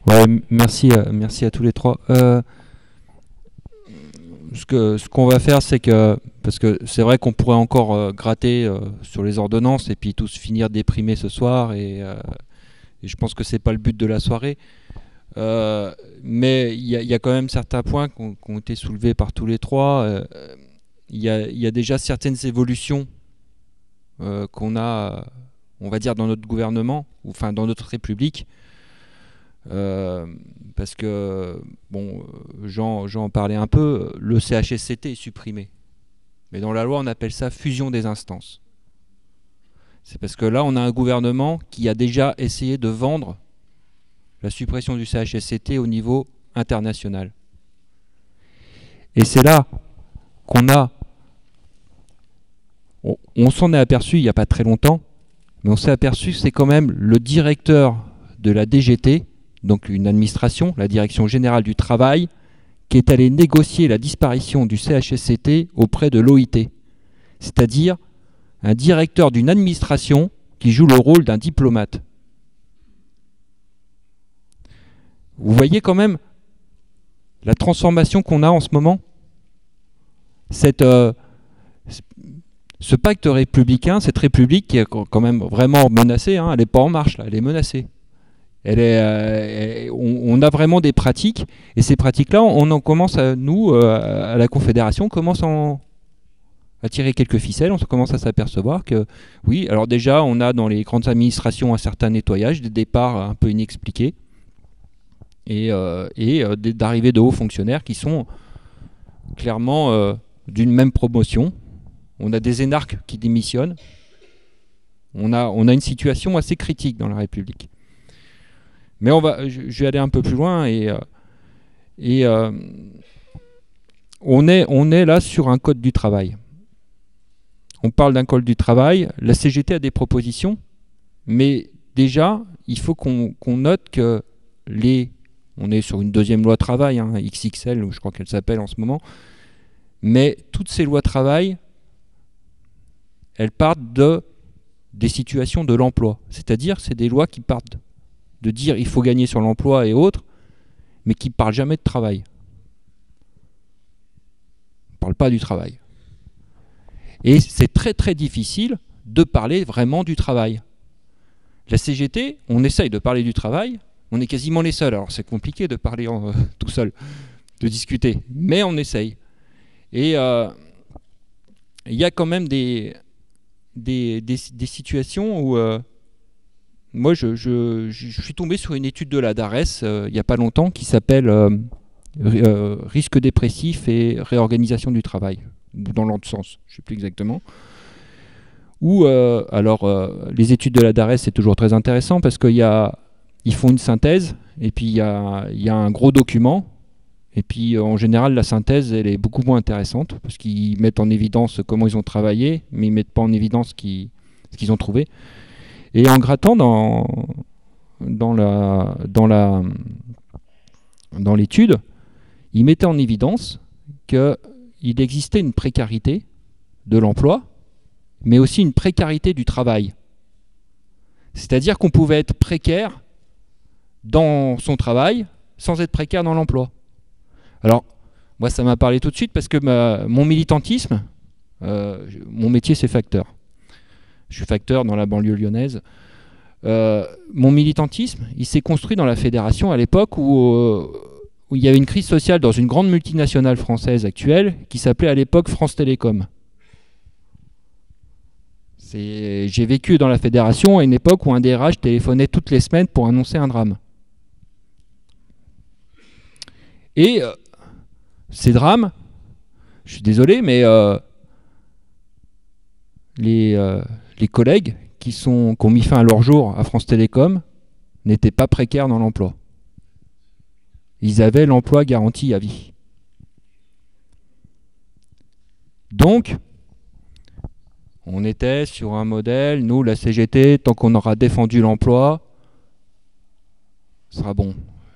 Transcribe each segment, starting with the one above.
Ouais, merci, merci à tous les trois. Ce qu'on va faire, c'est que, parce que c'est vrai qu'on pourrait encore gratter sur les ordonnances et puis tous finir déprimés ce soir, et je pense que c'est pas le but de la soirée. Mais il y a quand même certains points qui ont été soulevés par tous les trois. Il y a déjà certaines évolutions qu'on a, on va dire, dans notre gouvernement, ou enfin dans notre République. Euh, Parce que, bon, j'en parlais un peu, le CHSCT est supprimé. Mais dans la loi, on appelle ça fusion des instances. C'est parce que là, on a un gouvernement qui a déjà essayé de vendre la suppression du CHSCT au niveau international. Et c'est là qu'on a... On s'en est aperçu il n'y a pas très longtemps, mais on s'est aperçu que c'est quand même le directeur de la DGT, donc une administration, la Direction Générale du Travail, qui est allé négocier la disparition du CHSCT auprès de l'OIT. C'est-à-dire un directeur d'une administration qui joue le rôle d'un diplomate. Vous voyez quand même la transformation qu'on a en ce moment. Ce pacte républicain, cette république qui est quand même vraiment menacée, hein, elle n'est pas en marche, là, elle est menacée. On a vraiment des pratiques, et ces pratiques-là, on en commence à, nous, à la Confédération, on commence à tirer quelques ficelles, on commence à s'apercevoir que, oui, alors déjà, on a dans les grandes administrations un certain nettoyage, des départs un peu inexpliqués, et d'arrivées de hauts fonctionnaires qui sont clairement d'une même promotion. On a des énarques qui démissionnent. On a une situation assez critique dans la République. Mais je vais aller un peu plus loin, on est là sur un code du travail. On parle d'un code du travail. La CGT a des propositions, mais déjà, il faut qu'on note que on est sur une deuxième loi travail, hein, XXL, je crois qu'elle s'appelle en ce moment, mais toutes ces lois travail, elles partent des situations de l'emploi. C'est-à-dire, c'est des lois qui partent de dire il faut gagner sur l'emploi et autres, mais qui ne parlent jamais de travail. On ne parle pas du travail. Et c'est très très difficile de parler vraiment du travail. La CGT, on essaye de parler du travail, on est quasiment les seuls. Alors c'est compliqué de parler tout seul, de discuter, mais on essaye. Et il y a quand même des situations où moi je suis tombé sur une étude de la DARES il n'y a pas longtemps qui s'appelle risque dépressif et réorganisation du travail, dans l'autre sens, je ne sais plus exactement. Les études de la DARES, c'est toujours très intéressant parce qu'ils font une synthèse et puis il y a un gros document. Et puis en général, la synthèse, elle est beaucoup moins intéressante parce qu'ils mettent en évidence comment ils ont travaillé, mais ils ne mettent pas en évidence ce qu'ils ont trouvé. Et en grattant dans l'étude, ils mettaient en évidence qu'il existait une précarité de l'emploi, mais aussi une précarité du travail. C'est-à-dire qu'on pouvait être précaire dans son travail sans être précaire dans l'emploi. Alors, moi, ça m'a parlé tout de suite parce que mon militantisme, mon métier, c'est facteur. Je suis facteur dans la banlieue lyonnaise. Mon militantisme, il s'est construit dans la fédération à l'époque où il y avait une crise sociale dans une grande multinationale française actuelle qui s'appelait à l'époque France Télécom. J'ai vécu dans la fédération à une époque où un DRH téléphonait toutes les semaines pour annoncer un drame. Et ces drames, je suis désolé, mais les collègues qui ont mis fin à leur jour à France Télécom n'étaient pas précaires dans l'emploi. Ils avaient l'emploi garanti à vie. Donc, on était sur un modèle, nous, la CGT, tant qu'on aura défendu l'emploi, ce sera bon.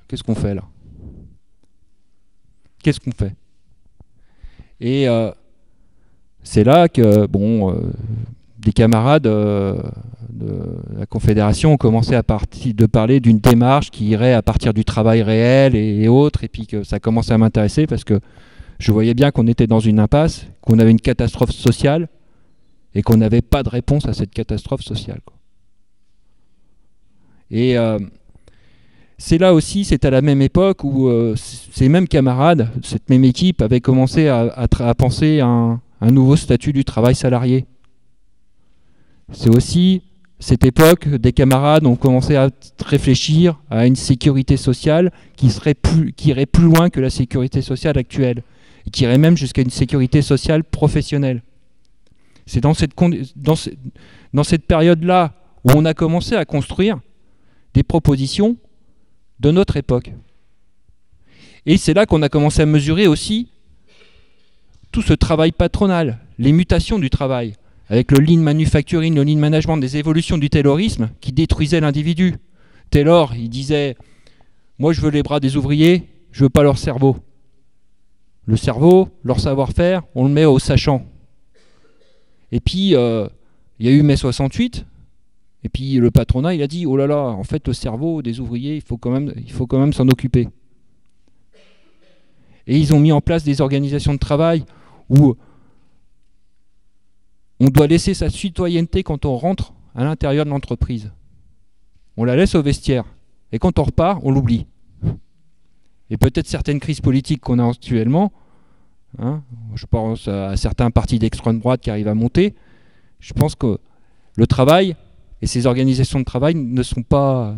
Qu'est-ce qu'on fait là ? Qu'est-ce qu'on fait ? Et c'est là que, des camarades de la Confédération ont commencé à parler d'une démarche qui irait à partir du travail réel et autres, et puis que ça commençait à m'intéresser parce que je voyais bien qu'on était dans une impasse, qu'on avait une catastrophe sociale et qu'on n'avait pas de réponse à cette catastrophe sociale, quoi. Et c'est là aussi, c'est à la même époque où ces mêmes camarades, cette même équipe avait commencé à penser à un nouveau statut du travail salarié. C'est aussi cette époque, des camarades ont commencé à réfléchir à une sécurité sociale qui irait plus loin que la sécurité sociale actuelle, et qui irait même jusqu'à une sécurité sociale professionnelle. C'est dans cette période-là où on a commencé à construire des propositions de notre époque. Et c'est là qu'on a commencé à mesurer aussi tout ce travail patronal, les mutations du travail, avec le lean manufacturing, le lean management, des évolutions du taylorisme qui détruisaient l'individu. Taylor, il disait « Moi, je veux les bras des ouvriers, je veux pas leur cerveau. Le cerveau, leur savoir-faire, on le met aux sachants. » Et puis, il y a eu mai 68, et puis le patronat, il a dit « Oh là là, en fait, le cerveau des ouvriers, il faut quand même s'en occuper. » Et ils ont mis en place des organisations de travail où on doit laisser sa citoyenneté quand on rentre à l'intérieur de l'entreprise. On la laisse au vestiaire. Et quand on repart, on l'oublie. Et peut-être certaines crises politiques qu'on a actuellement, hein, je pense à certains partis d'extrême droite qui arrivent à monter, je pense que le travail et ces organisations de travail ne sont pas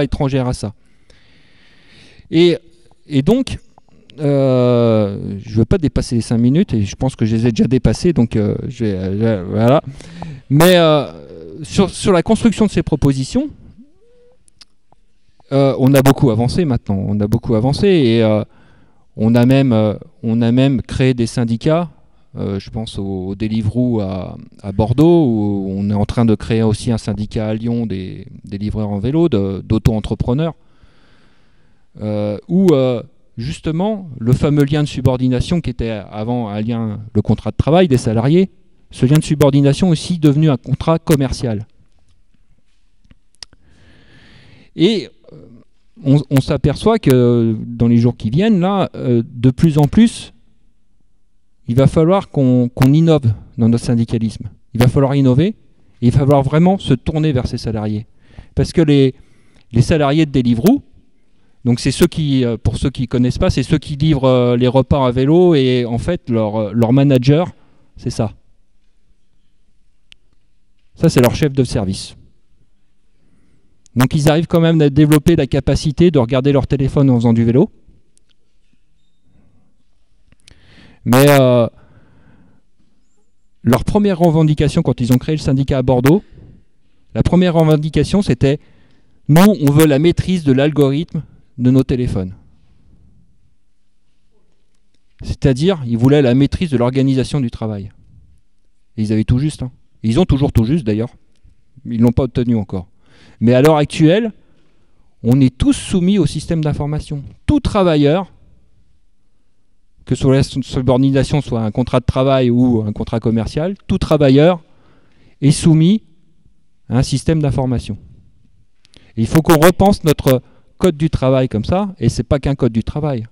étrangères à ça. Et donc, je ne veux pas dépasser les 5 minutes, et je pense que je les ai déjà dépassées, donc voilà. Mais sur la construction de ces propositions, on a beaucoup avancé maintenant, et on a même créé des syndicats. Je pense au Deliveroo à Bordeaux, où on est en train de créer aussi un syndicat à Lyon des livreurs en vélo, d'auto-entrepreneurs, où justement le fameux lien de subordination qui était avant le contrat de travail des salariés, ce lien de subordination est aussi devenu un contrat commercial. Et on s'aperçoit que dans les jours qui viennent, là, de plus en plus, il va falloir qu'on innove dans notre syndicalisme. Il va falloir innover, et il va falloir vraiment se tourner vers ces salariés. Parce que les salariés de Deliveroo, donc c'est ceux qui, pour ceux qui ne connaissent pas, c'est ceux qui livrent les repas à vélo, et en fait leur manager, c'est ça. Ça, c'est leur chef de service. Donc ils arrivent quand même à développer la capacité de regarder leur téléphone en faisant du vélo. Mais leur première revendication, quand ils ont créé le syndicat à Bordeaux, la première revendication, c'était « Nous, on veut la maîtrise de l'algorithme de nos téléphones. » C'est-à-dire, ils voulaient la maîtrise de l'organisation du travail. Et ils avaient tout juste. Hein. Et ils ont toujours tout juste, d'ailleurs. Ils ne l'ont pas obtenu encore. Mais à l'heure actuelle, on est tous soumis au système d'information. Tout travailleur, que soit la subordination soit un contrat de travail ou un contrat commercial, tout travailleur est soumis à un système d'information. Il faut qu'on repense notre code du travail comme ça, et ce n'est pas qu'un code du travail.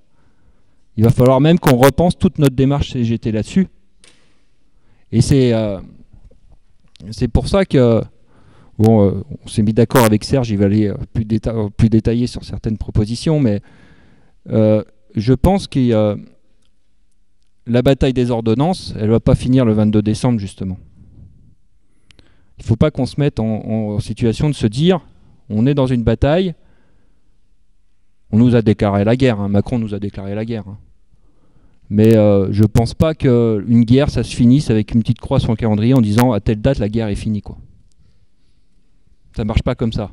Il va falloir même qu'on repense toute notre démarche CGT là-dessus. Et c'est pour ça que bon, on s'est mis d'accord avec Serge, il va aller plus détaillé sur certaines propositions, mais je pense que la bataille des ordonnances, elle ne va pas finir le 22 décembre, justement. Il ne faut pas qu'on se mette en situation de se dire, on est dans une bataille, on nous a déclaré la guerre, hein, Macron nous a déclaré la guerre. Hein. Mais je ne pense pas qu'une guerre, ça se finisse avec une petite croix sur le calendrier en disant, à telle date, la guerre est finie, quoi. Ça ne marche pas comme ça.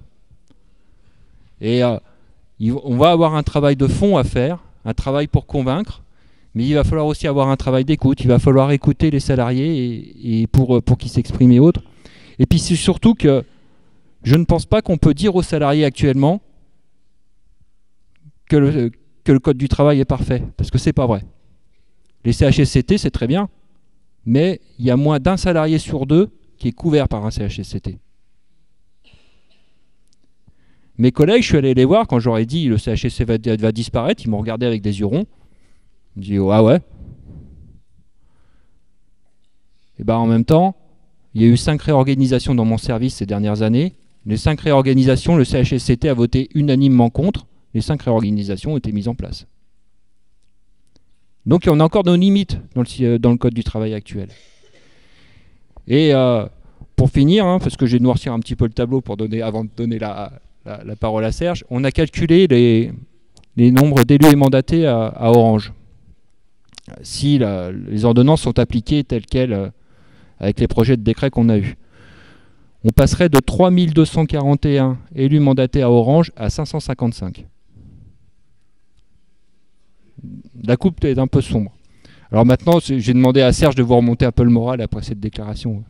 Et on va avoir un travail de fond à faire, un travail pour convaincre, mais il va falloir aussi avoir un travail d'écoute. Il va falloir écouter les salariés et pour qu'ils s'expriment et autres. Et puis c'est surtout que je ne pense pas qu'on peut dire aux salariés actuellement que le code du travail est parfait, parce que c'est pas vrai. Les CHSCT, c'est très bien, mais il y a moins d'un salarié sur deux qui est couvert par un CHSCT. Mes collègues, je suis allé les voir quand j'aurais dit le CHSCT va disparaître, ils m'ont regardé avec des yeux ronds. Ils m'ont dit oh, ah ouais. Et ben en même temps, il y a eu 5 réorganisations dans mon service ces dernières années. Les 5 réorganisations, le CHSCT a voté unanimement contre. Les 5 réorganisations ont été mises en place. Donc on a encore nos limites dans le code du travail actuel. Et pour finir, hein, parce que je vais noircir un petit peu le tableau avant de donner la parole à Serge, on a calculé les nombres d'élus et mandatés à Orange. Si les ordonnances sont appliquées telles quelles avec les projets de décret qu'on a eus. On passerait de 3241 élus mandatés à Orange à 555. La coupe est un peu sombre. Alors maintenant, j'ai demandé à Serge de vous remonter un peu le moral après cette déclaration.